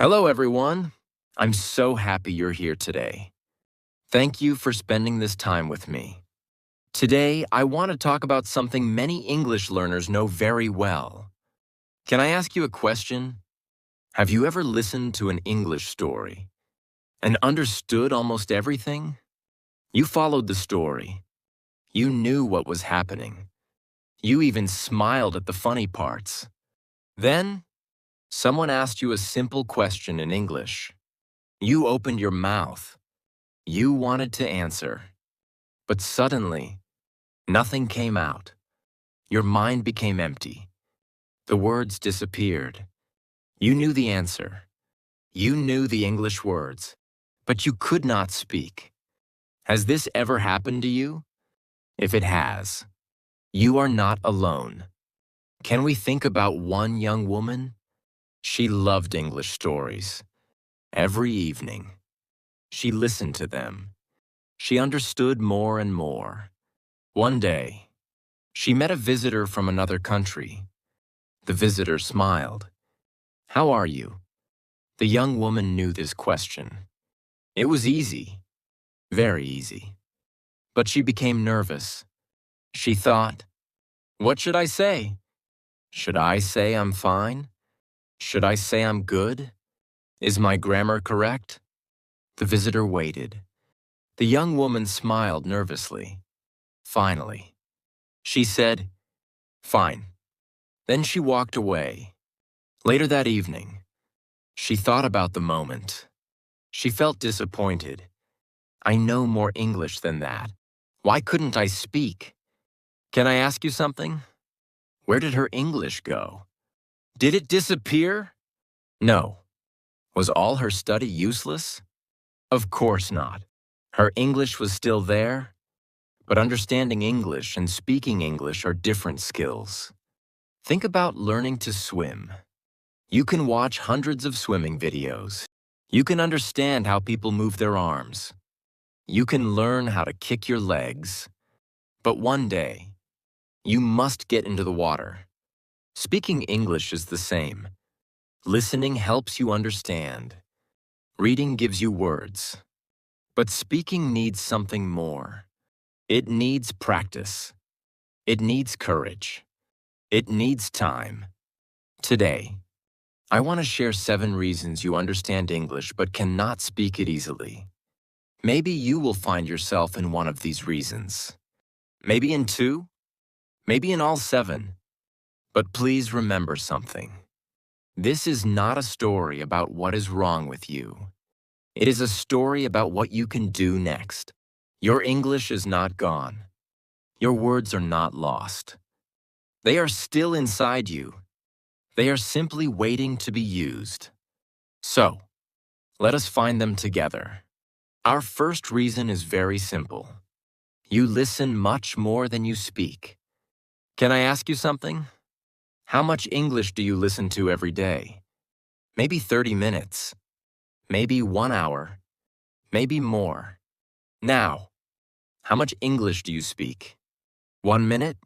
Hello, everyone. I'm so happy you're here today. Thank you for spending this time with me. Today, I want to talk about something many English learners know very well. Can I ask you a question? Have you ever listened to an English story and understood almost everything? You followed the story. You knew what was happening. You even smiled at the funny parts. Then, someone asked you a simple question in English. You opened your mouth. You wanted to answer, but suddenly, nothing came out. Your mind became empty. The words disappeared. You knew the answer. You knew the English words, but you could not speak. Has this ever happened to you? If it has, you are not alone. Can we think about one young woman? She loved English stories. Every evening, she listened to them. She understood more and more. One day, she met a visitor from another country. The visitor smiled. "How are you?" The young woman knew this question. It was easy, very easy. But she became nervous. She thought, "What should I say? Should I say I'm fine? Should I say I'm good? Is my grammar correct?" The visitor waited. The young woman smiled nervously. Finally, she said, "Fine." Then she walked away. Later that evening, she thought about the moment. She felt disappointed. I know more English than that. Why couldn't I speak? Can I ask you something? Where did her English go? Did it disappear? No. Was all her study useless? Of course not. Her English was still there, but understanding English and speaking English are different skills. Think about learning to swim. You can watch hundreds of swimming videos. You can understand how people move their arms. You can learn how to kick your legs. But one day, you must get into the water. Speaking English is the same. Listening helps you understand. Reading gives you words. But speaking needs something more. It needs practice. It needs courage. It needs time. Today, I want to share 7 reasons you understand English but cannot speak it easily. Maybe you will find yourself in one of these reasons. Maybe in 2, maybe in all 7. But please remember something. This is not a story about what is wrong with you. It is a story about what you can do next. Your English is not gone. Your words are not lost. They are still inside you. They are simply waiting to be used. So, let us find them together. Our first reason is very simple. You listen much more than you speak. Can I ask you something? How much English do you listen to every day? Maybe 30 minutes. Maybe 1 hour. Maybe more. Now, how much English do you speak? 1 minute?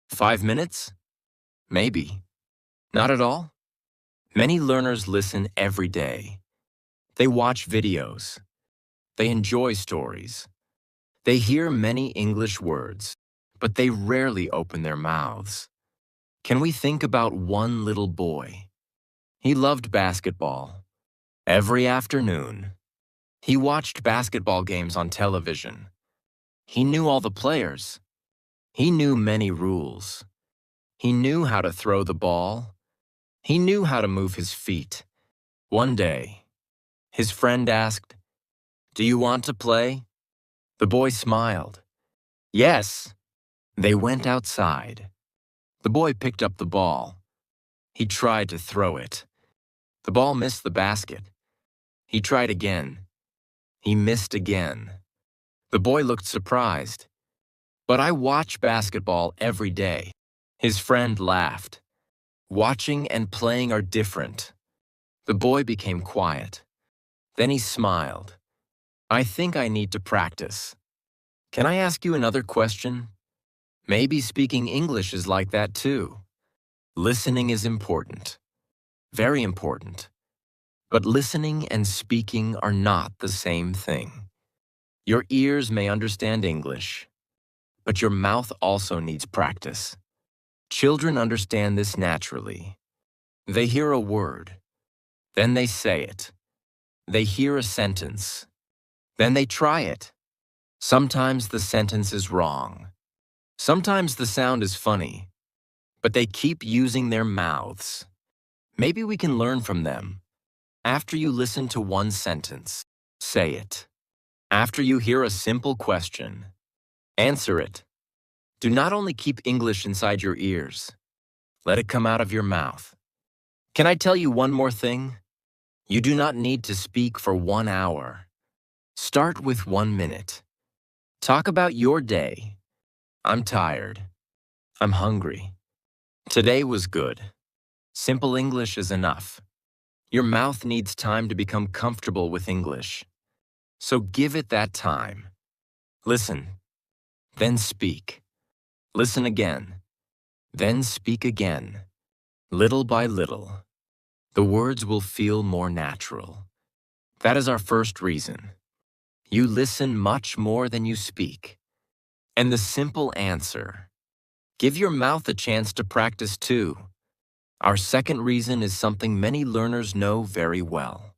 5 minutes? Maybe. Not at all? Many learners listen every day. They watch videos. They enjoy stories. They hear many English words, but they rarely open their mouths. Can we think about one little boy? He loved basketball. Every afternoon, he watched basketball games on television. He knew all the players. He knew many rules. He knew how to throw the ball. He knew how to move his feet. One day, his friend asked, "Do you want to play?" The boy smiled. "Yes." They went outside. The boy picked up the ball. He tried to throw it. The ball missed the basket. He tried again. He missed again. The boy looked surprised. "But I watch basketball every day." His friend laughed. Watching and playing are different. The boy became quiet. Then he smiled. "I think I need to practice." Can I ask you another question? Maybe speaking English is like that too. Listening is important. Very important. But listening and speaking are not the same thing. Your ears may understand English, but your mouth also needs practice. Children understand this naturally. They hear a word, then they say it. They hear a sentence, then they try it. Sometimes the sentence is wrong. Sometimes the sound is funny, but they keep using their mouths. Maybe we can learn from them. After you listen to one sentence, say it. After you hear a simple question, answer it. Do not only keep English inside your ears. Let it come out of your mouth. Can I tell you one more thing? You do not need to speak for 1 hour. Start with 1 minute. Talk about your day. I'm tired. I'm hungry. Today was good. Simple English is enough. Your mouth needs time to become comfortable with English. So give it that time. Listen, then speak. Listen again, then speak again. Little by little, the words will feel more natural. That is our first reason. You listen much more than you speak. And the simple answer: give your mouth a chance to practice too. Our second reason is something many learners know very well.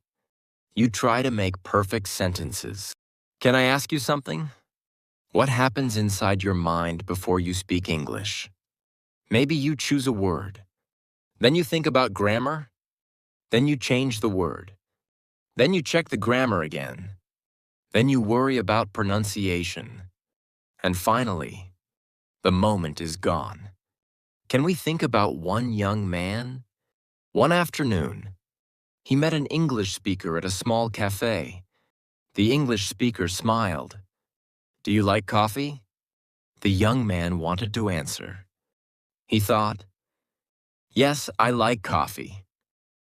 You try to make perfect sentences. Can I ask you something? What happens inside your mind before you speak English? Maybe you choose a word. Then you think about grammar. Then you change the word. Then you check the grammar again. Then you worry about pronunciation. And finally, the moment is gone. Can we think about one young man? One afternoon, he met an English speaker at a small cafe. The English speaker smiled. "Do you like coffee?" The young man wanted to answer. He thought, "Yes, I like coffee."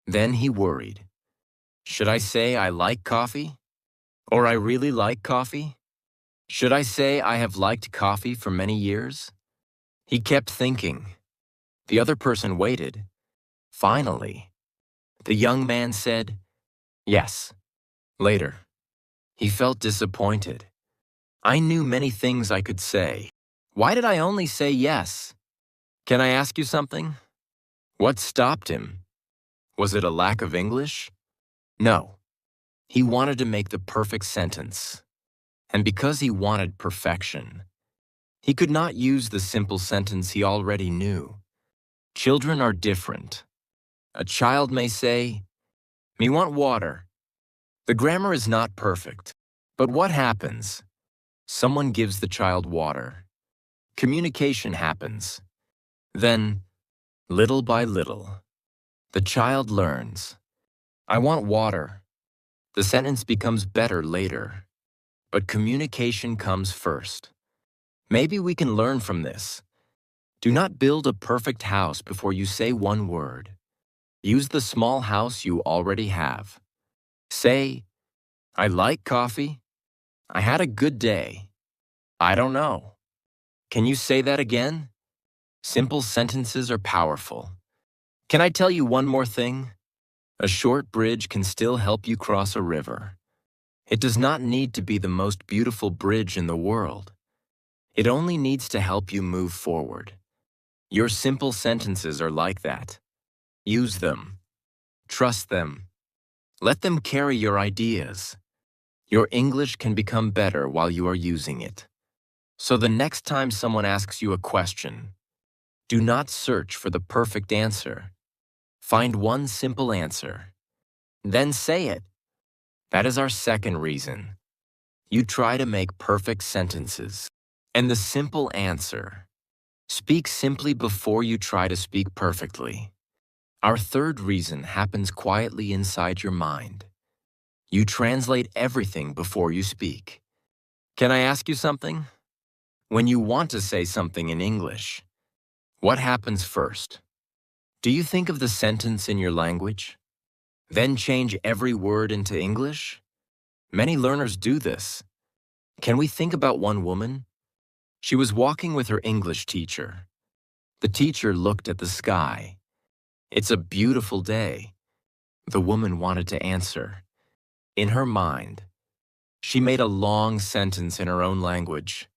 Then he worried. Should I say I like coffee? Or I really like coffee? Should I say I have liked coffee for many years? He kept thinking. The other person waited. Finally, the young man said, "Yes." Later, he felt disappointed. I knew many things I could say. Why did I only say yes? Can I ask you something? What stopped him? Was it a lack of English? No. He wanted to make the perfect sentence. And because he wanted perfection, he could not use the simple sentence he already knew. Children are different. A child may say, "Me want water." The grammar is not perfect. But what happens? Someone gives the child water. Communication happens. Then, little by little, the child learns. I want water. The sentence becomes better later. But communication comes first. Maybe we can learn from this. Do not build a perfect house before you say one word. Use the small house you already have. Say, I like coffee. I had a good day. I don't know. Can you say that again? Simple sentences are powerful. Can I tell you one more thing? A short bridge can still help you cross a river. It does not need to be the most beautiful bridge in the world. It only needs to help you move forward. Your simple sentences are like that. Use them. Trust them. Let them carry your ideas. Your English can become better while you are using it. So the next time someone asks you a question, do not search for the perfect answer. Find one simple answer. Then say it. That is our second reason. You try to make perfect sentences. And the simple answer: speak simply before you try to speak perfectly. Our third reason happens quietly inside your mind. You translate everything before you speak. Can I ask you something? When you want to say something in English, what happens first? Do you think of the sentence in your language? Then change every word into English? Many learners do this. Can we think about one woman? She was walking with her English teacher. The teacher looked at the sky. It's a beautiful day. The woman wanted to answer. In her mind, she made a long sentence in her own language.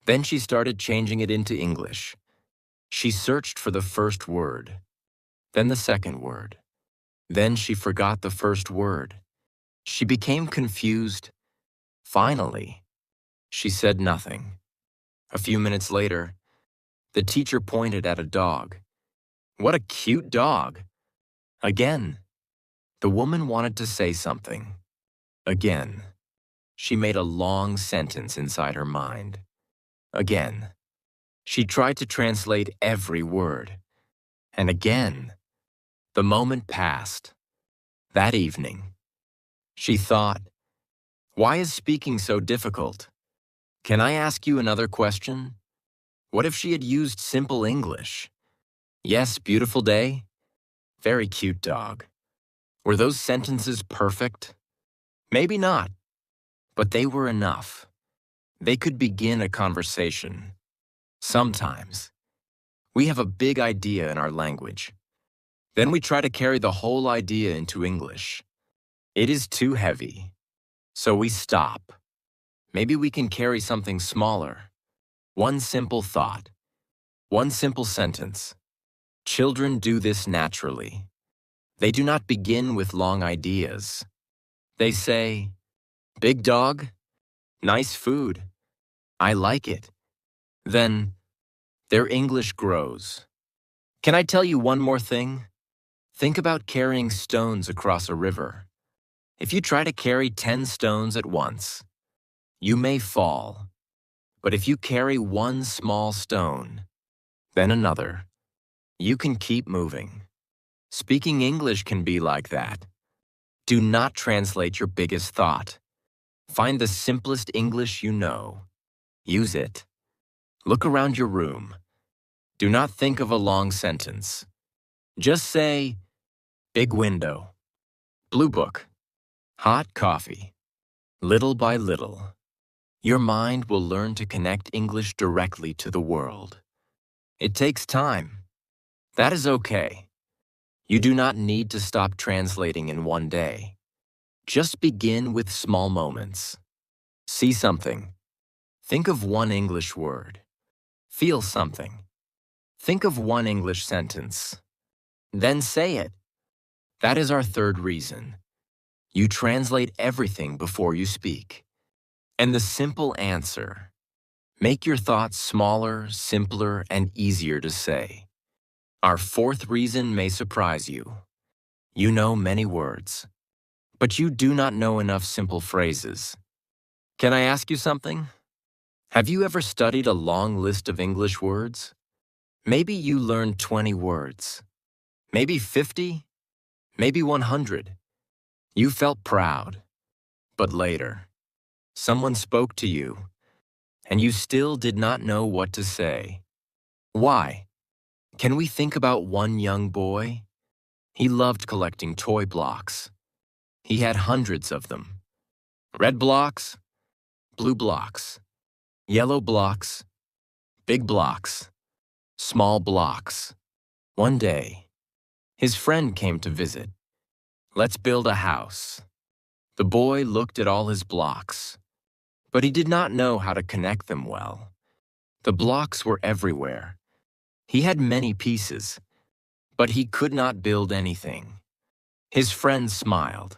Then she started changing it into English. She searched for the first word, then the second word. Then she forgot the first word. She became confused. Finally, she said nothing. A few minutes later, the teacher pointed at a dog. What a cute dog! Again, the woman wanted to say something. Again, she made a long sentence inside her mind. Again, she tried to translate every word. And again, the moment passed. That evening, she thought, why is speaking so difficult? Can I ask you another question? What if she had used simple English? Yes, beautiful day. Very cute dog. Were those sentences perfect? Maybe not, but they were enough. They could begin a conversation. Sometimes, we have a big idea in our language. Then we try to carry the whole idea into English. It is too heavy, so we stop. Maybe we can carry something smaller. One simple thought. One simple sentence. Children do this naturally. They do not begin with long ideas. They say, big dog, nice food, I like it. Then, their English grows. Can I tell you one more thing? Think about carrying stones across a river. If you try to carry 10 stones at once, you may fall. But if you carry one small stone, then another, you can keep moving. Speaking English can be like that. Do not translate your biggest thought. Find the simplest English you know. Use it. Look around your room. Do not think of a long sentence. Just say, big window, blue book, hot coffee. Little by little, your mind will learn to connect English directly to the world. It takes time. That is okay. You do not need to stop translating in one day. Just begin with small moments. See something. Think of one English word. Feel something. Think of one English sentence. Then say it. That is our third reason. You translate everything before you speak. And the simple answer. Make your thoughts smaller, simpler, and easier to say. Our fourth reason may surprise you. You know many words, but you do not know enough simple phrases. Can I ask you something? Have you ever studied a long list of English words? Maybe you learned 20 words. Maybe 50? Maybe 100. You felt proud. But later, someone spoke to you, and you still did not know what to say. Why? Can we think about one young boy? He loved collecting toy blocks. He had hundreds of them. Red blocks, blue blocks, yellow blocks, big blocks, small blocks. One day, his friend came to visit. Let's build a house. The boy looked at all his blocks, but he did not know how to connect them well. The blocks were everywhere. He had many pieces, but he could not build anything. His friend smiled.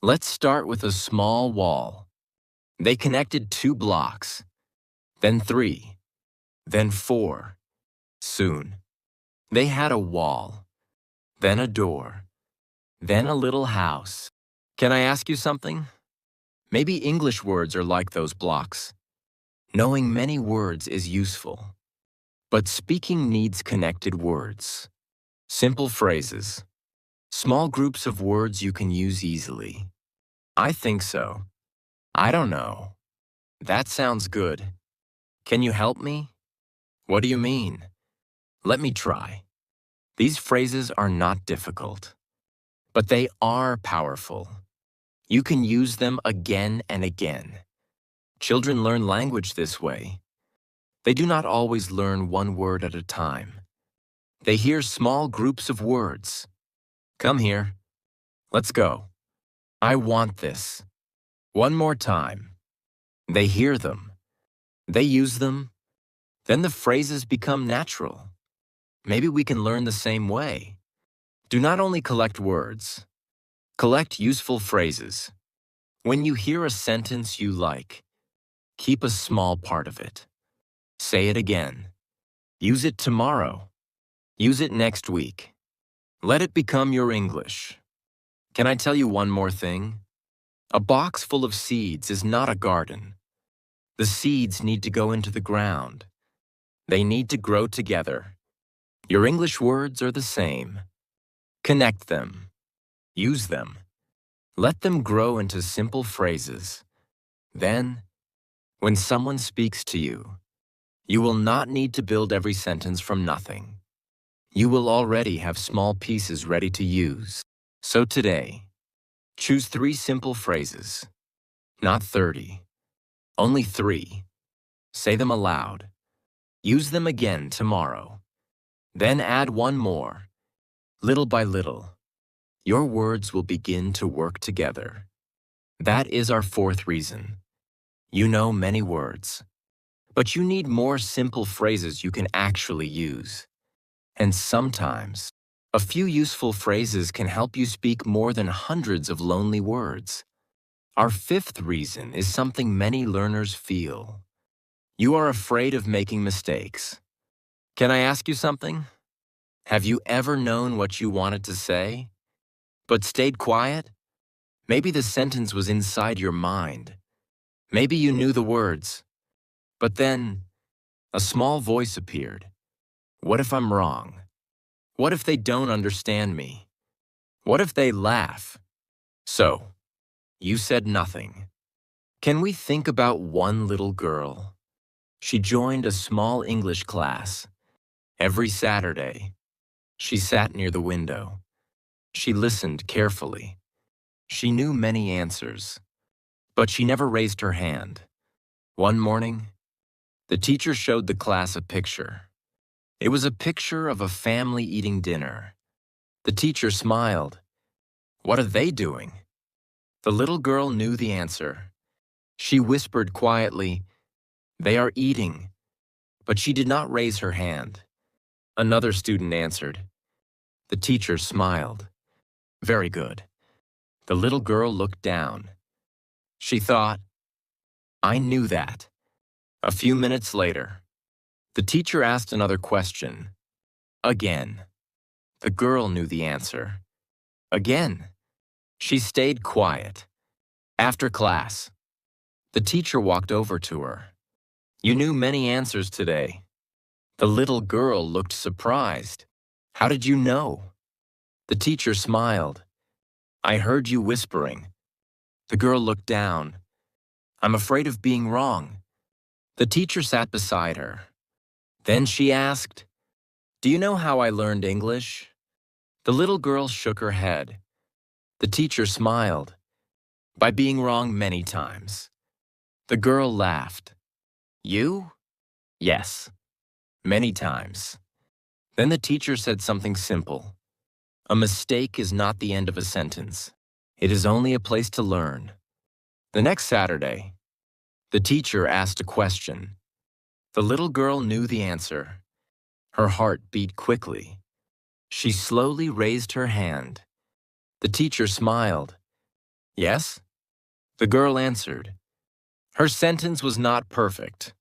Let's start with a small wall. They connected 2 blocks, then 3, then 4. Soon, they had a wall, then a door, then a little house. Can I ask you something? Maybe English words are like those blocks. Knowing many words is useful, but speaking needs connected words. Simple phrases. Small groups of words you can use easily. I think so. I don't know. That sounds good. Can you help me? What do you mean? Let me try. These phrases are not difficult, but they are powerful. You can use them again and again. Children learn language this way. They do not always learn one word at a time. They hear small groups of words. Come here. Let's go. I want this. One more time. They hear them. They use them. Then the phrases become natural. Maybe we can learn the same way. Do not only collect words. Collect useful phrases. When you hear a sentence you like, keep a small part of it. Say it again. Use it tomorrow. Use it next week. Let it become your English. Can I tell you one more thing? A box full of seeds is not a garden. The seeds need to go into the ground. They need to grow together. Your English words are the same. Connect them. Use them. Let them grow into simple phrases. Then, when someone speaks to you, you will not need to build every sentence from nothing. You will already have small pieces ready to use. So today, choose 3 simple phrases. Not 30. Only 3. Say them aloud. Use them again tomorrow. Then add one more. Little by little, your words will begin to work together. That is our 4th reason. You know many words, but you need more simple phrases you can actually use. And sometimes, a few useful phrases can help you speak more than hundreds of lonely words. Our 5th reason is something many learners feel. You are afraid of making mistakes. Can I ask you something? Have you ever known what you wanted to say, but stayed quiet? Maybe the sentence was inside your mind. Maybe you knew the words, but then a small voice appeared. What if I'm wrong? What if they don't understand me? What if they laugh? So, you said nothing. Can we think about one little girl? She joined a small English class. Every Saturday, she sat near the window. She listened carefully. She knew many answers, but she never raised her hand. One morning, the teacher showed the class a picture. It was a picture of a family eating dinner. The teacher smiled. What are they doing? The little girl knew the answer. She whispered quietly, "They are eating," but she did not raise her hand. Another student answered. The teacher smiled. Very good. The little girl looked down. She thought, I knew that. A few minutes later, the teacher asked another question. Again. The girl knew the answer. Again. She stayed quiet. After class, the teacher walked over to her. You knew many answers today. The little girl looked surprised. How did you know? The teacher smiled. I heard you whispering. The girl looked down. I'm afraid of being wrong. The teacher sat beside her. Then she asked, Do you know how I learned English? The little girl shook her head. The teacher smiled. By being wrong many times. The girl laughed. You? Yes. Many times. Then the teacher said something simple. A mistake is not the end of a sentence. It is only a place to learn. The next Saturday, the teacher asked a question. The little girl knew the answer. Her heart beat quickly. She slowly raised her hand. The teacher smiled. Yes? The girl answered. Her sentence was not perfect.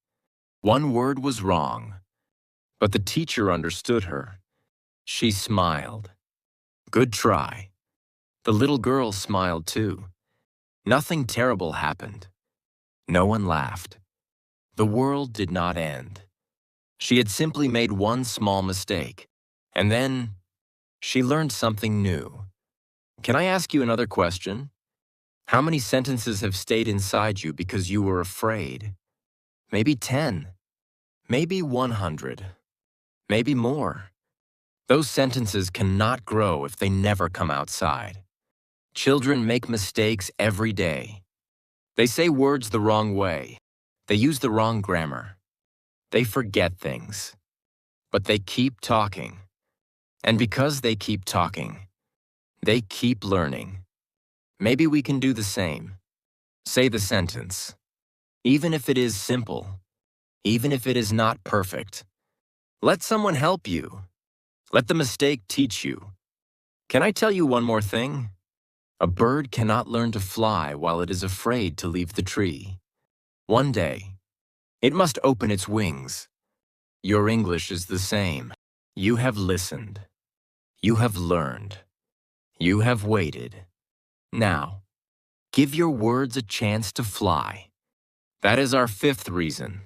One word was wrong. But the teacher understood her. She smiled. Good try. The little girl smiled too. Nothing terrible happened. No one laughed. The world did not end. She had simply made one small mistake. And then, she learned something new. Can I ask you another question? How many sentences have stayed inside you because you were afraid? Maybe 10. Maybe 100. Maybe more. Those sentences cannot grow if they never come outside. Children make mistakes every day. They say words the wrong way. They use the wrong grammar. They forget things. But they keep talking. And because they keep talking, they keep learning. Maybe we can do the same. Say the sentence. Even if it is simple, even if it is not perfect, let someone help you. Let the mistake teach you. Can I tell you one more thing? A bird cannot learn to fly while it is afraid to leave the tree. One day, it must open its wings. Your English is the same. You have listened. You have learned. You have waited. Now, give your words a chance to fly. That is our fifth reason.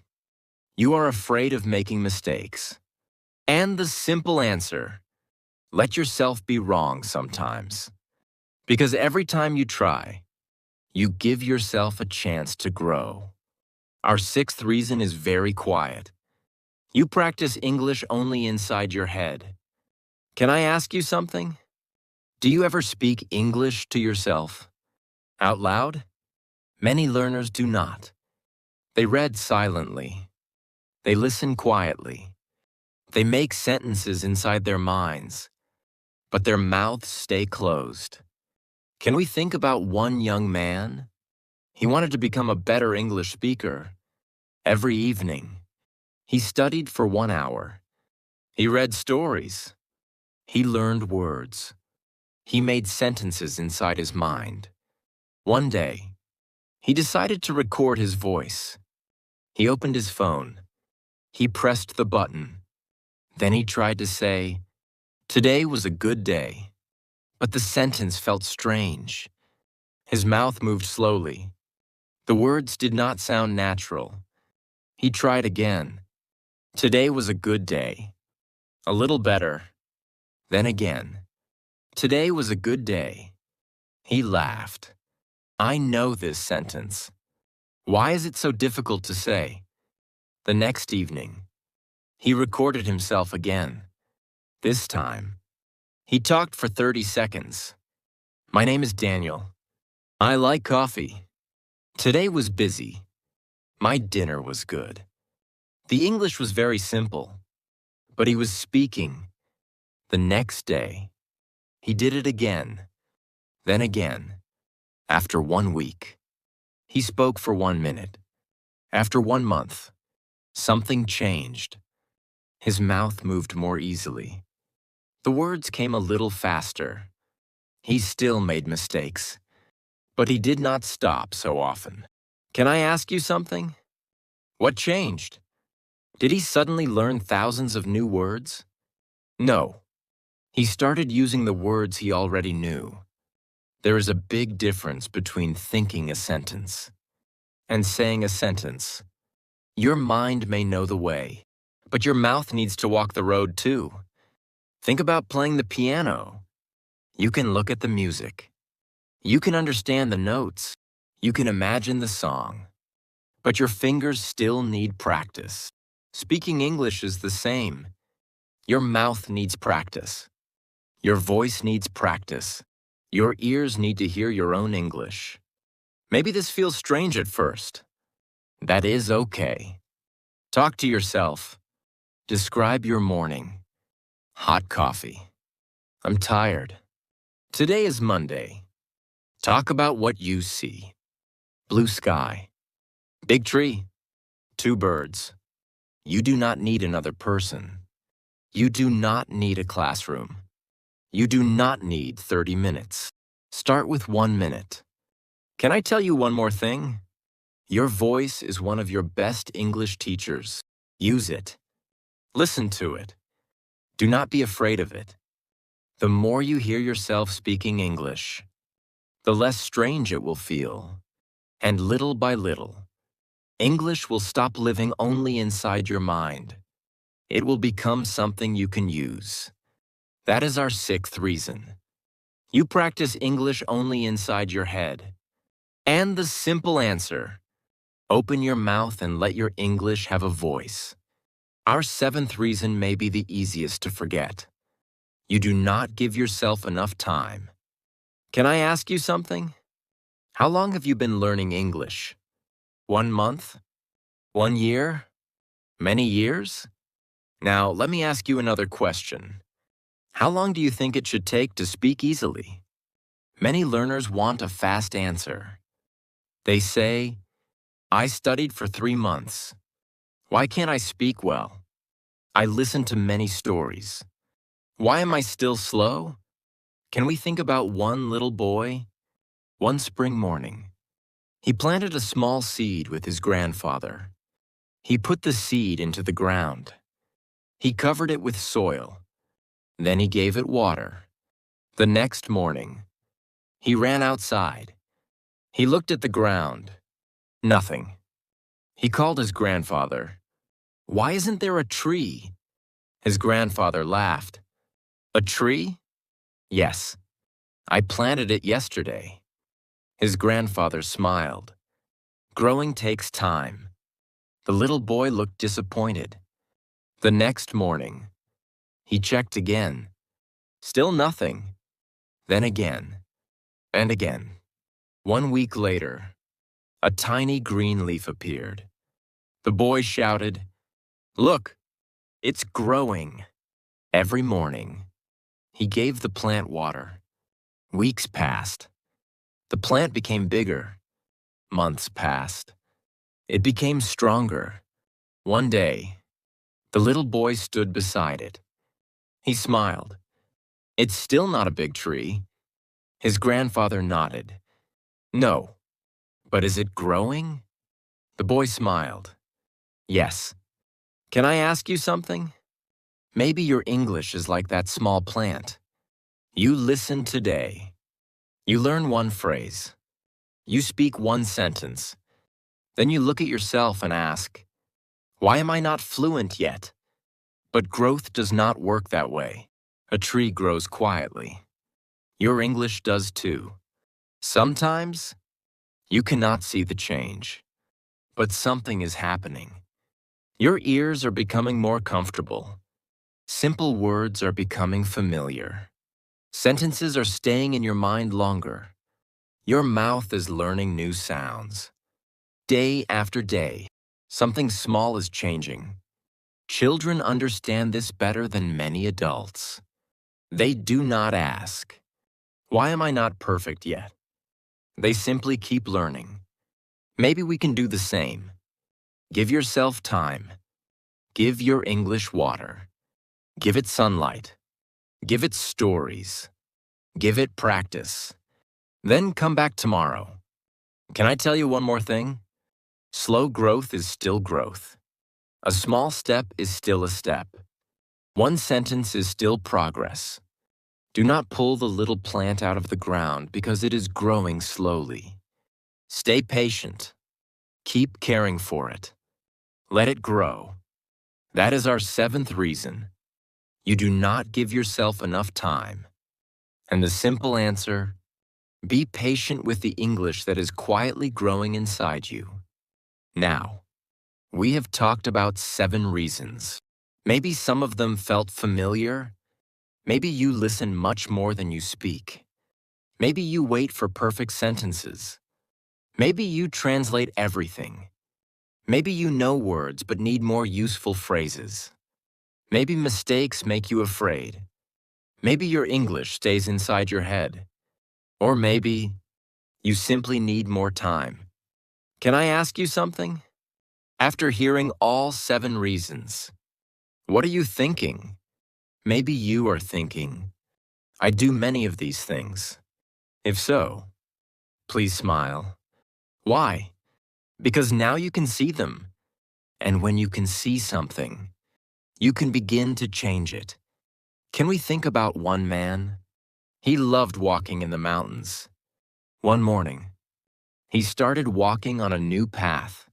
You are afraid of making mistakes. And the simple answer, let yourself be wrong sometimes. Because every time you try, you give yourself a chance to grow. Our sixth reason is very quiet. You practice English only inside your head. Can I ask you something? Do you ever speak English to yourself? Out loud? Many learners do not. They read silently. They listen quietly. They make sentences inside their minds, but their mouths stay closed. Can we think about one young man? He wanted to become a better English speaker. Every evening, he studied for 1 hour. He read stories. He learned words. He made sentences inside his mind. One day, he decided to record his voice. He opened his phone. He pressed the button. Then he tried to say, "Today was a good day." But the sentence felt strange. His mouth moved slowly. The words did not sound natural. He tried again. "Today was a good day." A little better. Then again. "Today was a good day." He laughed. I know this sentence. Why is it so difficult to say? The next evening, he recorded himself again. This time, he talked for 30 seconds. "My name is Daniel. I like coffee. Today was busy. My dinner was good." The English was very simple, but he was speaking. The next day, he did it again, then again. After 1 week, he spoke for 1 minute. After 1 month, something changed. His mouth moved more easily. The words came a little faster. He still made mistakes, but he did not stop so often. Can I ask you something? What changed? Did he suddenly learn thousands of new words? No. He started using the words he already knew. There is a big difference between thinking a sentence and saying a sentence. Your mind may know the way, but your mouth needs to walk the road too. Think about playing the piano. You can look at the music. You can understand the notes. You can imagine the song. But your fingers still need practice. Speaking English is the same. Your mouth needs practice. Your voice needs practice. Your ears need to hear your own English. Maybe this feels strange at first. That is okay. Talk to yourself. Describe your morning. Hot coffee. I'm tired. Today is Monday. Talk about what you see. Blue sky. Big tree. 2 birds. You do not need another person. You do not need a classroom. You do not need 30 minutes. Start with 1 minute. Can I tell you one more thing? Your voice is one of your best English teachers. Use it. Listen to it. Do not be afraid of it. The more you hear yourself speaking English, the less strange it will feel. And little by little, English will stop living only inside your mind. It will become something you can use. That is our sixth reason. You practice English only inside your head. And the simple answer, open your mouth and let your English have a voice. Our seventh reason may be the easiest to forget. You do not give yourself enough time. Can I ask you something? How long have you been learning English? 1 month? 1 year? Many years? Now, let me ask you another question. How long do you think it should take to speak easily? Many learners want a fast answer. They say, I studied for 3 months. Why can't I speak well? I listened to many stories. Why am I still slow? Can we think about one little boy? One spring morning, he planted a small seed with his grandfather. He put the seed into the ground. He covered it with soil. Then he gave it water. The next morning, he ran outside. He looked at the ground. Nothing. He called his grandfather. Why isn't there a tree? His grandfather laughed. A tree? Yes. I planted it yesterday. His grandfather smiled. Growing takes time. The little boy looked disappointed. The next morning, he checked again. Still nothing. Then again, and again. 1 week later, a tiny green leaf appeared. The boy shouted, Look, it's growing. Every morning, he gave the plant water. Weeks passed. The plant became bigger. Months passed. It became stronger. One day, the little boy stood beside it. He smiled. It's still not a big tree. His grandfather nodded. No, but is it growing? The boy smiled. Yes. Can I ask you something? Maybe your English is like that small plant. You listen today. You learn one phrase. You speak one sentence. Then you look at yourself and ask, why am I not fluent yet? But growth does not work that way. A tree grows quietly. Your English does too. Sometimes, you cannot see the change, but something is happening. Your ears are becoming more comfortable. Simple words are becoming familiar. Sentences are staying in your mind longer. Your mouth is learning new sounds. Day after day, something small is changing. Children understand this better than many adults. They do not ask, why am I not perfect yet? They simply keep learning. Maybe we can do the same. Give yourself time. Give your English water. Give it sunlight. Give it stories. Give it practice. Then come back tomorrow. Can I tell you one more thing? Slow growth is still growth. A small step is still a step. One sentence is still progress. Do not pull the little plant out of the ground because it is growing slowly. Stay patient. Keep caring for it. Let it grow. That is our 7th reason. You do not give yourself enough time. And the simple answer, be patient with the English that is quietly growing inside you. Now, we have talked about 7 reasons. Maybe some of them felt familiar. Maybe you listen much more than you speak. Maybe you wait for perfect sentences. Maybe you translate everything. Maybe you know words but need more useful phrases. Maybe mistakes make you afraid. Maybe your English stays inside your head. Or maybe you simply need more time. Can I ask you something? After hearing all 7 reasons, what are you thinking? Maybe you are thinking, I do many of these things. If so, please smile. Why? Because now you can see them. And when you can see something, you can begin to change it. Can we think about one man? He loved walking in the mountains. One morning, he started walking on a new path.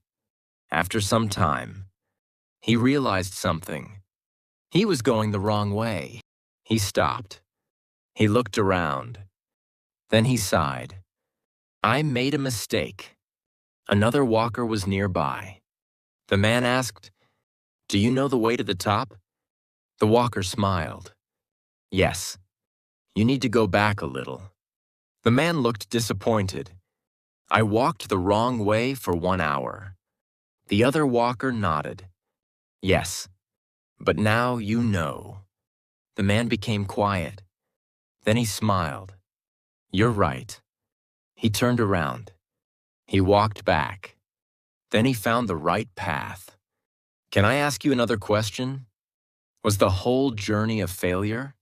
After some time, he realized something. He was going the wrong way. He stopped. He looked around. Then he sighed. I made a mistake. Another walker was nearby. The man asked, Do you know the way to the top? The walker smiled. Yes. You need to go back a little. The man looked disappointed. I walked the wrong way for 1 hour. The other walker nodded. Yes, but now you know. The man became quiet. Then he smiled. You're right. He turned around. He walked back. Then he found the right path. Can I ask you another question? Was the whole journey a failure?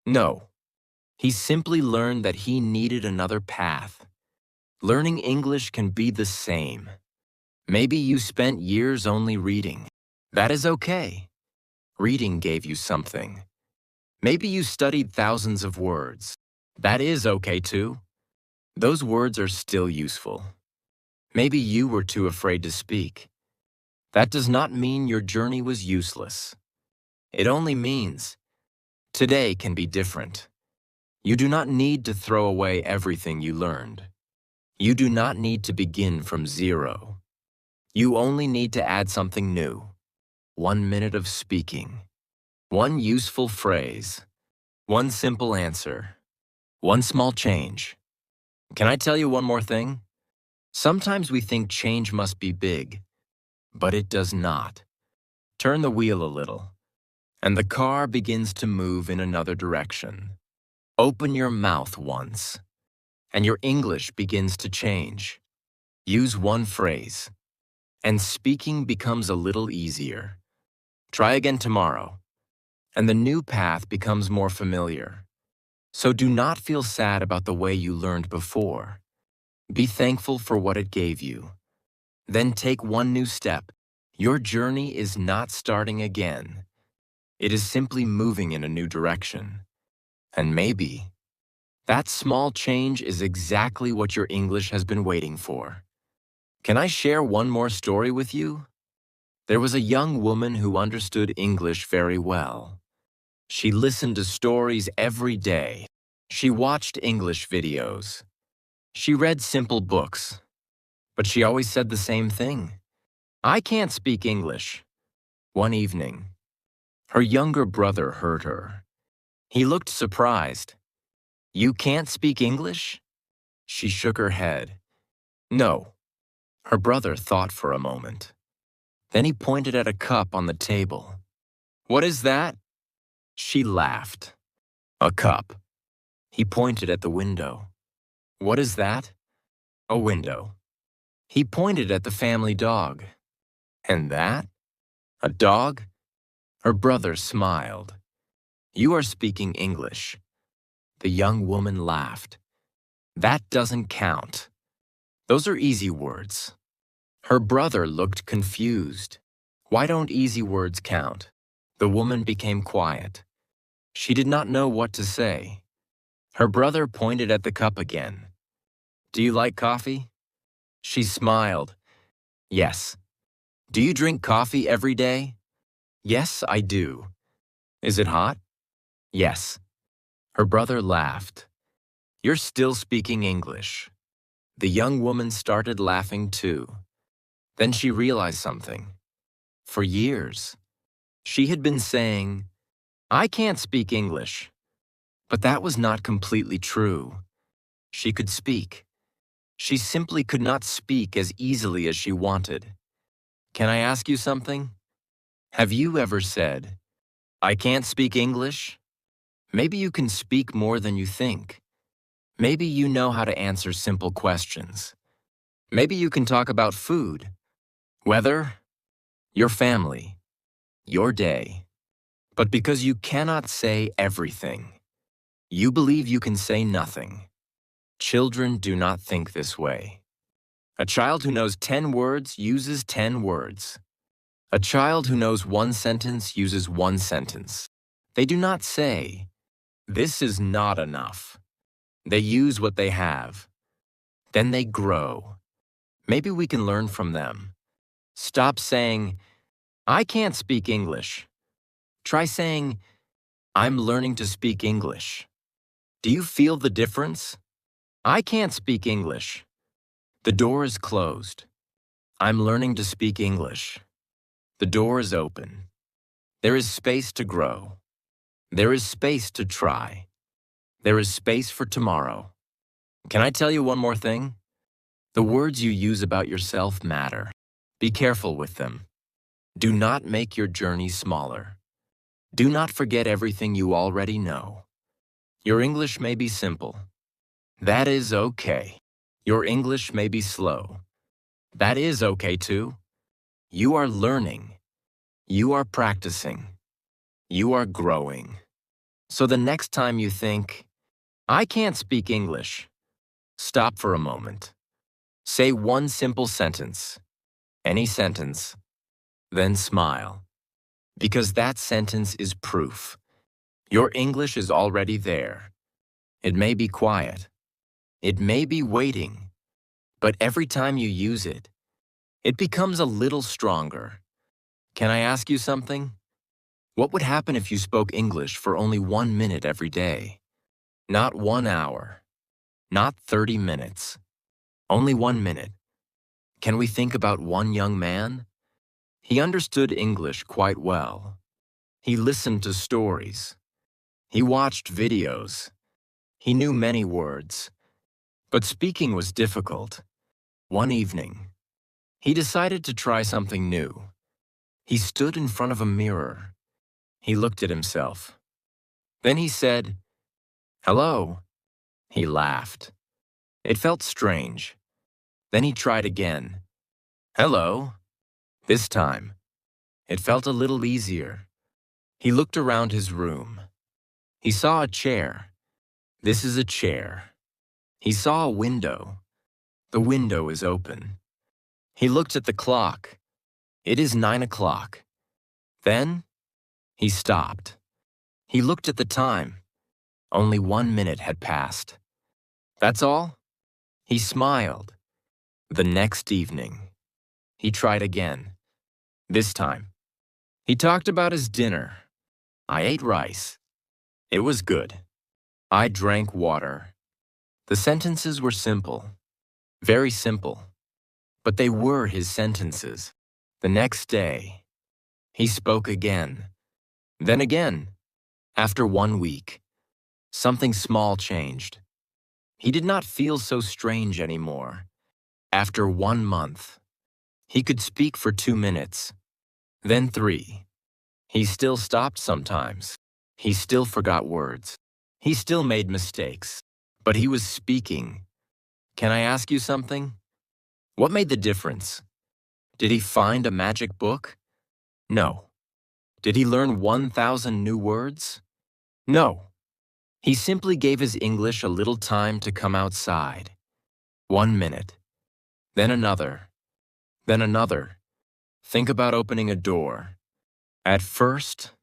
No. He simply learned that he needed another path. Learning English can be the same. Maybe you spent years only reading. That is okay. Reading gave you something. Maybe you studied thousands of words. That is okay too. Those words are still useful. Maybe you were too afraid to speak. That does not mean your journey was useless. It only means today can be different. You do not need to throw away everything you learned. You do not need to begin from zero. You only need to add something new. 1 minute of speaking. One useful phrase. One simple answer. One small change. Can I tell you one more thing? Sometimes we think change must be big, but it does not. Turn the wheel a little, and the car begins to move in another direction. Open your mouth once, and your English begins to change. Use one phrase, and speaking becomes a little easier. Try again tomorrow, and the new path becomes more familiar. So do not feel sad about the way you learned before. Be thankful for what it gave you. Then take one new step. Your journey is not starting again. It is simply moving in a new direction. And maybe that small change is exactly what your English has been waiting for. Can I share one more story with you? There was a young woman who understood English very well. She listened to stories every day. She watched English videos. She read simple books. But she always said the same thing. I can't speak English. One evening, her younger brother heard her. He looked surprised. You can't speak English? She shook her head. No. Her brother thought for a moment. Then he pointed at a cup on the table. What is that? She laughed. A cup. He pointed at the window. What is that? A window. He pointed at the family dog. And that? A dog? Her brother smiled. You are speaking English. The young woman laughed. That doesn't count. Those are easy words. Her brother looked confused. Why don't easy words count? The woman became quiet. She did not know what to say. Her brother pointed at the cup again. Do you like coffee? She smiled. Yes. Do you drink coffee every day? Yes, I do. Is it hot? Yes. Her brother laughed. You're still speaking English. The young woman started laughing too. Then she realized something. For years, she had been saying, I can't speak English. But that was not completely true. She could speak. She simply could not speak as easily as she wanted. Can I ask you something? Have you ever said, I can't speak English? Maybe you can speak more than you think. Maybe you know how to answer simple questions. Maybe you can talk about food, weather, your family, your day. But because you cannot say everything, you believe you can say nothing. Children do not think this way. A child who knows 10 words uses 10 words. A child who knows one sentence uses one sentence. They do not say, this is not enough. They use what they have. Then they grow. Maybe we can learn from them. Stop saying, I can't speak English. Try saying, I'm learning to speak English. Do you feel the difference? I can't speak English. The door is closed. I'm learning to speak English. The door is open. There is space to grow. There is space to try. There is space for tomorrow. Can I tell you one more thing? The words you use about yourself matter. Be careful with them. Do not make your journey smaller. Do not forget everything you already know. Your English may be simple. That is okay. Your English may be slow. That is okay too. You are learning. You are practicing. You are growing. So the next time you think, I can't speak English, stop for a moment. Say one simple sentence, any sentence, then smile. Because that sentence is proof. Your English is already there. It may be quiet. It may be waiting. But every time you use it, it becomes a little stronger. Can I ask you something? What would happen if you spoke English for only 1 minute every day? Not 1 hour. Not 30 minutes. Only 1 minute. Can we think about one young man? He understood English quite well. He listened to stories. He watched videos. He knew many words. But speaking was difficult. One evening, he decided to try something new. He stood in front of a mirror. He looked at himself. Then he said, "Hello." He laughed. It felt strange. Then he tried again. "Hello." This time, it felt a little easier. He looked around his room. He saw a chair. This is a chair. He saw a window. The window is open. He looked at the clock. It is 9 o'clock. Then, he stopped. He looked at the time. Only 1 minute had passed. That's all? He smiled. The next evening, he tried again. This time, he talked about his dinner. I ate rice. It was good. I drank water. The sentences were simple. Very simple. But they were his sentences. The next day, he spoke again. Then again. After 1 week, something small changed. He did not feel so strange anymore. After 1 month, he could speak for 2 minutes. Then 3. He still stopped sometimes. He still forgot words. He still made mistakes. But he was speaking. Can I ask you something? What made the difference? Did he find a magic book? No. Did he learn 1,000 new words? No. He simply gave his English a little time to come outside. 1 minute. Then another. Then another. Think about opening a door. At first,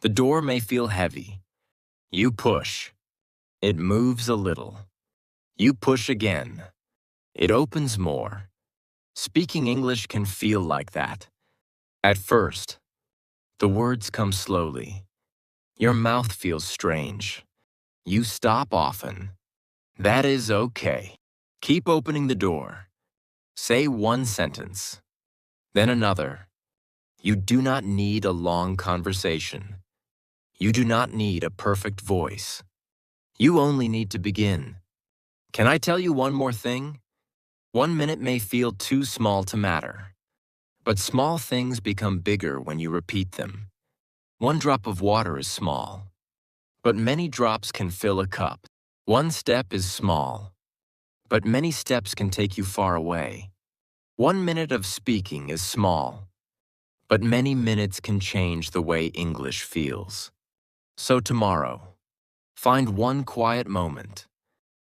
the door may feel heavy. You push. It moves a little. You push again. It opens more. Speaking English can feel like that. At first, the words come slowly. Your mouth feels strange. You stop often. That is okay. Keep opening the door. Say one sentence. Then another. You do not need a long conversation. You do not need a perfect voice. You only need to begin. Can I tell you one more thing? 1 minute may feel too small to matter. But small things become bigger when you repeat them. One drop of water is small. But many drops can fill a cup. One step is small. But many steps can take you far away. 1 minute of speaking is small. But many minutes can change the way English feels. So tomorrow, find one quiet moment.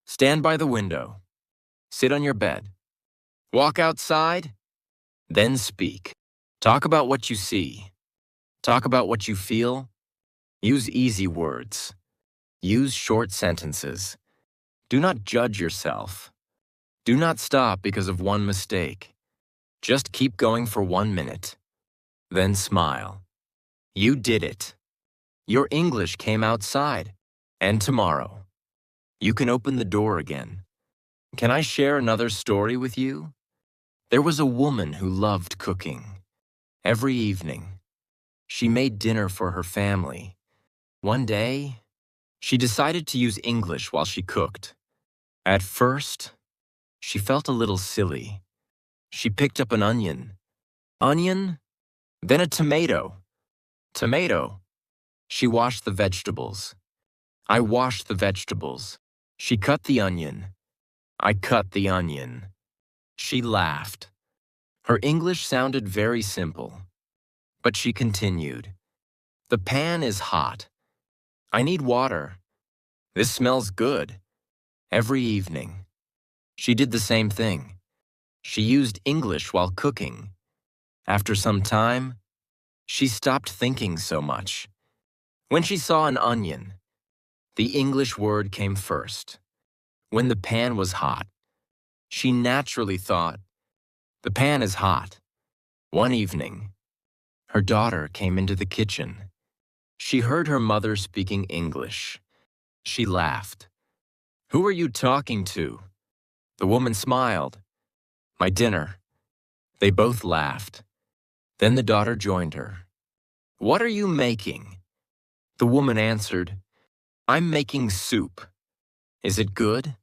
Stand by the window. Sit on your bed. Walk outside. Then speak. Talk about what you see. Talk about what you feel. Use easy words. Use short sentences. Do not judge yourself. Do not stop because of one mistake. Just keep going for 1 minute. Then smile. You did it. Your English came outside. And tomorrow, you can open the door again. Can I share another story with you? There was a woman who loved cooking. Every evening, she made dinner for her family. One day, she decided to use English while she cooked. At first, she felt a little silly. She picked up an onion. Onion? Then a tomato. Tomato. She washed the vegetables. I washed the vegetables. She cut the onion. I cut the onion. She laughed. Her English sounded very simple. But she continued. The pan is hot. I need water. This smells good. Every evening. She did the same thing. She used English while cooking. After some time, she stopped thinking so much. When she saw an onion, the English word came first. When the pan was hot, she naturally thought, the pan is hot. One evening, her daughter came into the kitchen. She heard her mother speaking English. She laughed. Who are you talking to? The woman smiled. My dinner. They both laughed. Then the daughter joined her. What are you making? The woman answered, I'm making soup. Is it good?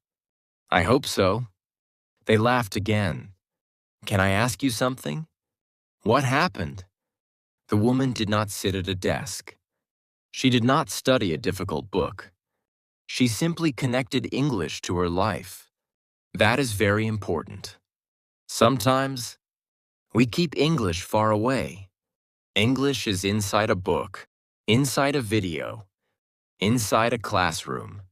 I hope so. They laughed again. Can I ask you something? What happened? The woman did not sit at a desk. She did not study a difficult book. She simply connected English to her life. That is very important. Sometimes, we keep English far away. English is inside a book, inside a video, inside a classroom.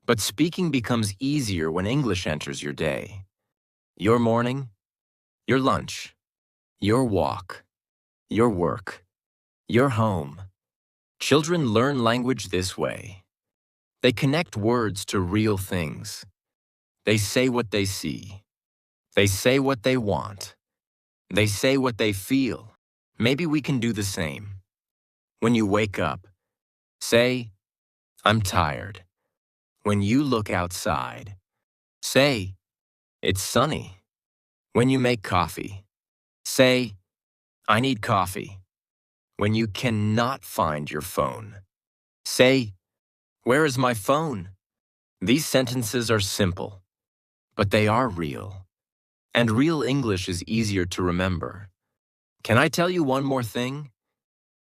But speaking becomes easier when English enters your day. Your morning, your lunch, your walk, your work, your home. Children learn language this way. They connect words to real things. They say what they see. They say what they want. They say what they feel. Maybe we can do the same. When you wake up, say, I'm tired. When you look outside, say, it's sunny. When you make coffee, say, I need coffee. When you cannot find your phone, say, where is my phone? These sentences are simple, but they are real. And real English is easier to remember. Can I tell you one more thing?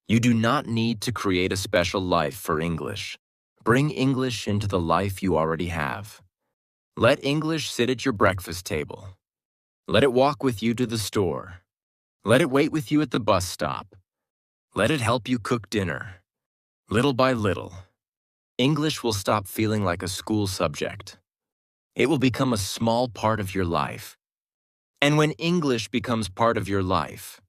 You do not need to create a special life for English. Bring English into the life you already have. Let English sit at your breakfast table. Let it walk with you to the store. Let it wait with you at the bus stop. Let it help you cook dinner. Little by little, English will stop feeling like a school subject. It will become a small part of your life. And when English becomes part of your life,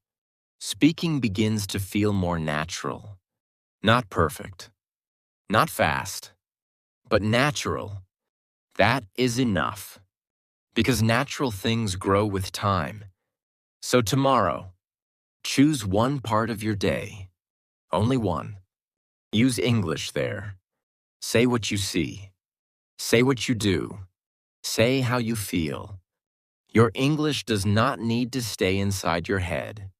speaking begins to feel more natural. Not perfect, not fast, but natural. That is enough. Because natural things grow with time. So tomorrow, choose one part of your day. Only one. Use English there. Say what you see. Say what you do. Say how you feel. Your English does not need to stay inside your head.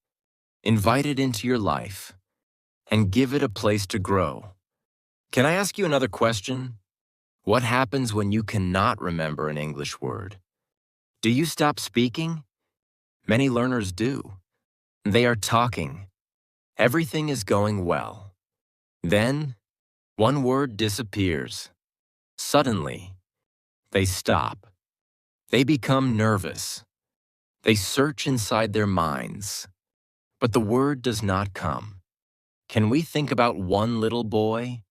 Invite it into your life and give it a place to grow. Can I ask you another question? What happens when you cannot remember an English word? Do you stop speaking? Many learners do. They are talking. Everything is going well. Then, one word disappears. Suddenly, they stop. They become nervous. They search inside their minds. But the word does not come. Can we think about one little boy?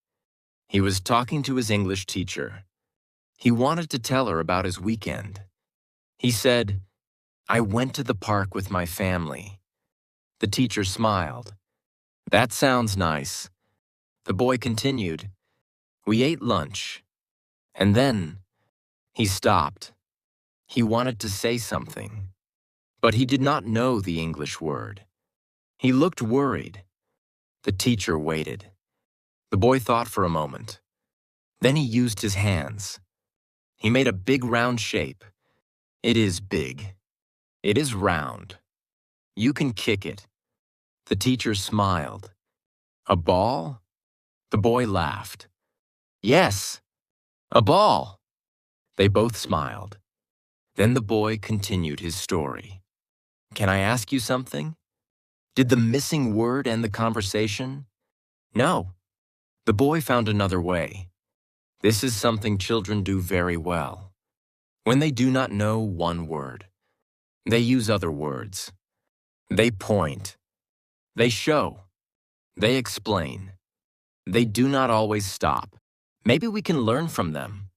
He was talking to his English teacher. He wanted to tell her about his weekend. He said, I went to the park with my family. The teacher smiled. That sounds nice. The boy continued. We ate lunch. And then he stopped. He wanted to say something, but he did not know the English word. He looked worried. The teacher waited. The boy thought for a moment. Then he used his hands. He made a big round shape. It is big. It is round. You can kick it. The teacher smiled. A ball? The boy laughed. Yes, a ball. They both smiled. Then the boy continued his story. Can I ask you something? Did the missing word end the conversation? No. The boy found another way. This is something children do very well. When they do not know one word, they use other words. They point. They show. They explain. They do not always stop. Maybe we can learn from them.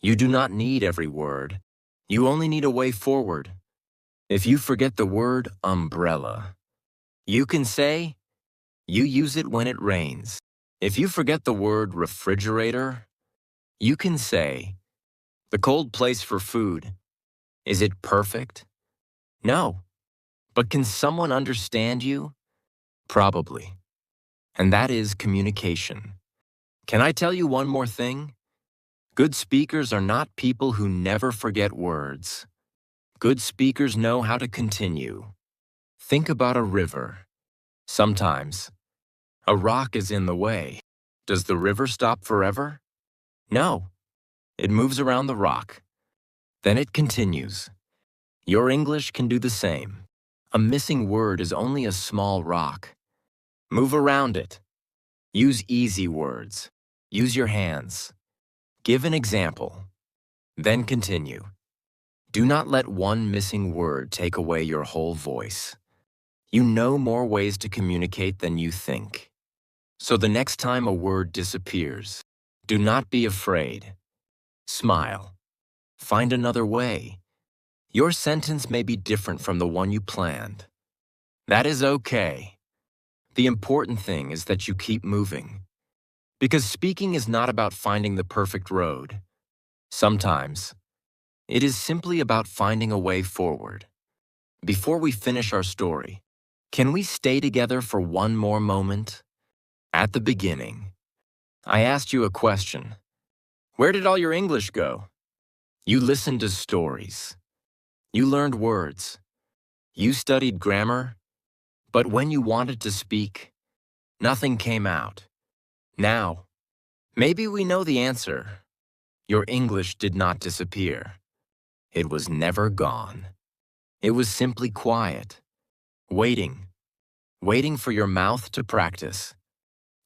You do not need every word. You only need a way forward. If you forget the word umbrella, you can say, you use it when it rains. If you forget the word refrigerator, you can say, the cold place for food. Is it perfect? No. But can someone understand you? Probably. And that is communication. Can I tell you one more thing? Good speakers are not people who never forget words. Good speakers know how to continue. Think about a river. Sometimes, a rock is in the way. Does the river stop forever? No. It moves around the rock. Then it continues. Your English can do the same. A missing word is only a small rock. Move around it. Use easy words. Use your hands. Give an example. Then continue. Do not let one missing word take away your whole voice. You know more ways to communicate than you think. So the next time a word disappears, do not be afraid. Smile. Find another way. Your sentence may be different from the one you planned. That is okay. The important thing is that you keep moving. Because speaking is not about finding the perfect road. Sometimes, it is simply about finding a way forward. Before we finish our story, can we stay together for one more moment? At the beginning, I asked you a question. Where did all your English go? You listened to stories. You learned words. You studied grammar. But when you wanted to speak, nothing came out. Now, maybe we know the answer. Your English did not disappear. It was never gone. It was simply quiet, waiting for your mouth to practice,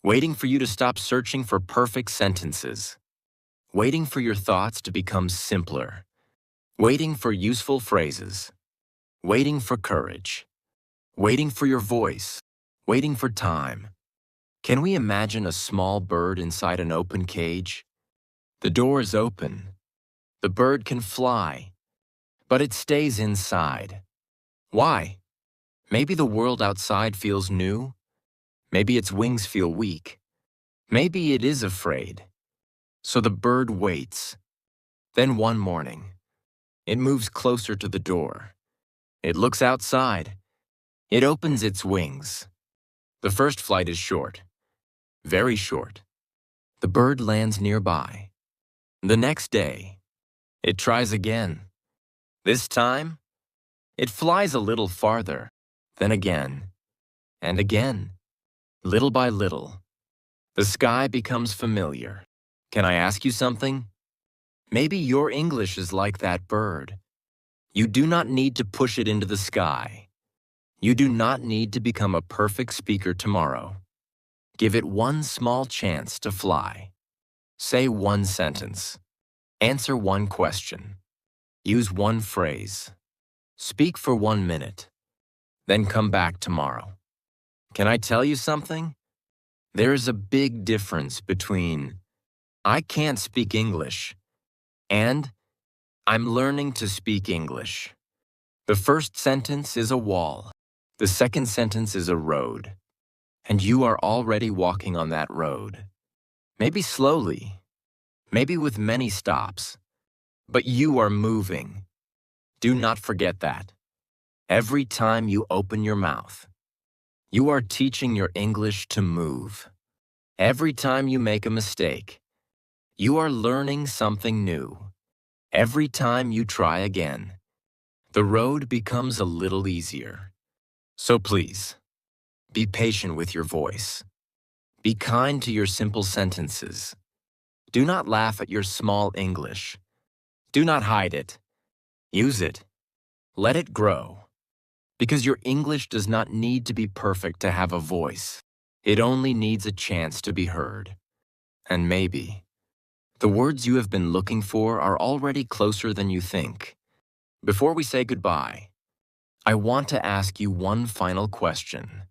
waiting for you to stop searching for perfect sentences, waiting for your thoughts to become simpler, waiting for useful phrases, waiting for courage, waiting for your voice, waiting for time. Can we imagine a small bird inside an open cage? The door is open. The bird can fly, but it stays inside. Why? Maybe the world outside feels new. Maybe its wings feel weak. Maybe it is afraid. So the bird waits. Then one morning, it moves closer to the door. It looks outside. It opens its wings. The first flight is short, very short. The bird lands nearby. The next day, it tries again. This time, it flies a little farther, then again, and again. Little by little, the sky becomes familiar. Can I ask you something? Maybe your English is like that bird. You do not need to push it into the sky. You do not need to become a perfect speaker tomorrow. Give it one small chance to fly. Say one sentence. Answer one question. Use one phrase. Speak for 1 minute. Then come back tomorrow. Can I tell you something? There is a big difference between I can't speak English and I'm learning to speak English. The first sentence is a wall. The second sentence is a road. And you are already walking on that road. Maybe slowly, maybe with many stops, but you are moving. Do not forget that. Every time you open your mouth, you are teaching your English to move. Every time you make a mistake, you are learning something new. Every time you try again, the road becomes a little easier. So please, be patient with your voice. Be kind to your simple sentences. Do not laugh at your small English. Do not hide it. Use it. Let it grow. Because your English does not need to be perfect to have a voice. It only needs a chance to be heard. And maybe The words you have been looking for are already closer than you think. Before we say goodbye, I want to ask you one final question.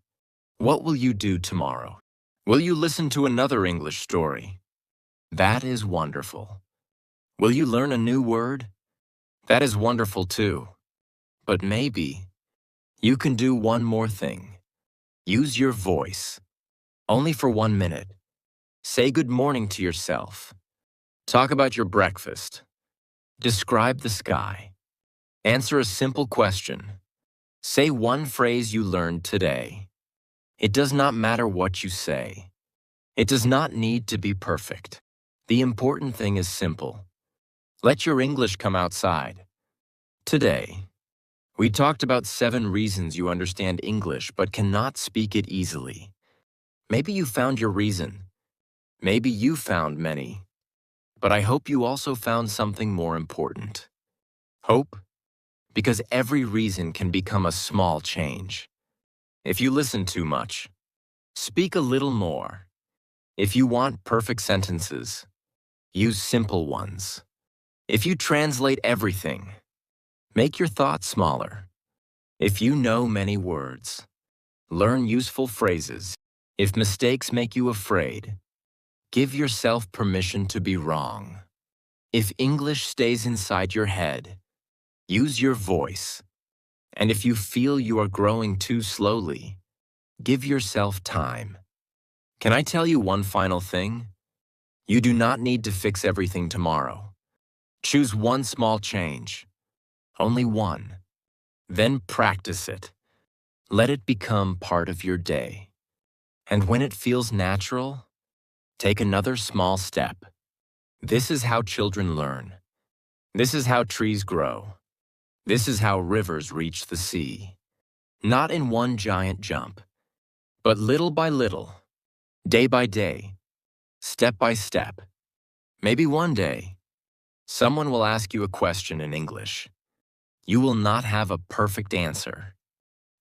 What will you do tomorrow? Will you listen to another English story? That is wonderful. Will you learn a new word? That is wonderful too. But maybe you can do one more thing. Use your voice. Only for 1 minute. Say good morning to yourself. Talk about your breakfast. Describe the sky. Answer a simple question. Say one phrase you learned today. It does not matter what you say. It does not need to be perfect. The important thing is simple. Let your English come outside. Today, we talked about 7 reasons you understand English but cannot speak it easily. Maybe you found your reason. Maybe you found many. But I hope you also found something more important. Hope? Because every reason can become a small change. If you listen too much, speak a little more. If you want perfect sentences, use simple ones. If you translate everything, make your thoughts smaller. If you know many words, learn useful phrases. If mistakes make you afraid, give yourself permission to be wrong. If English stays inside your head, use your voice. And if you feel you are growing too slowly, give yourself time. Can I tell you one final thing? You do not need to fix everything tomorrow. Choose one small change. Only one. Then practice it. Let it become part of your day. And when it feels natural, take another small step. This is how children learn. This is how trees grow. This is how rivers reach the sea. Not in one giant jump, but little by little, day by day, step by step. Maybe one day, someone will ask you a question in English. You will not have a perfect answer.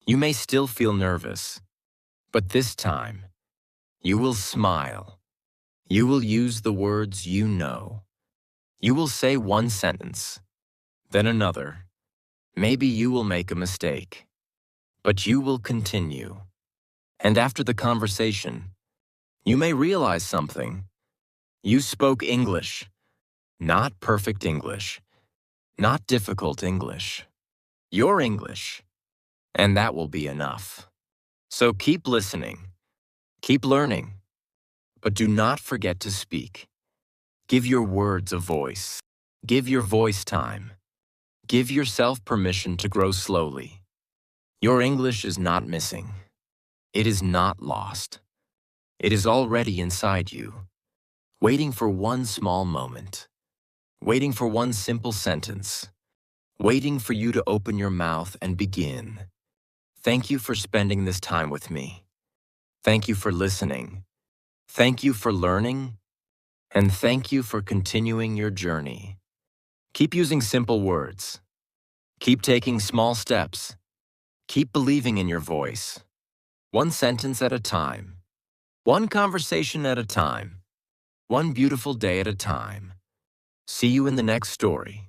You may still feel nervous, but this time, you will smile. You will use the words you know. You will say one sentence, then another. Maybe you will make a mistake, but you will continue. And after the conversation, you may realize something. You spoke English, not perfect English, not difficult English. Your English, and that will be enough. So keep listening, keep learning, but do not forget to speak. Give your words a voice. Give your voice time. Give yourself permission to grow slowly. Your English is not missing. It is not lost. It is already inside you, waiting for one small moment, waiting for one simple sentence, waiting for you to open your mouth and begin. Thank you for spending this time with me. Thank you for listening. Thank you for learning. And thank you for continuing your journey. Keep using simple words. Keep taking small steps. Keep believing in your voice. One sentence at a time. One conversation at a time. One beautiful day at a time. See you in the next story.